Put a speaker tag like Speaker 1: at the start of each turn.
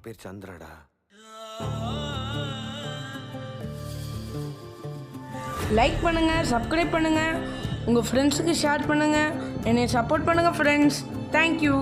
Speaker 1: பேர் சந்திரடா.
Speaker 2: லைக் பண்ணுங்க, சப்ஸ்கிரைப் பண்ணுங்க, உங்க ஃப்ரெண்ட்ஸுக்கு ஷேர் பண்ணுங்க, என்னை சப்போர்ட் பண்ணுங்க ஃப்ரெண்ட்ஸ். தேங்க்யூ.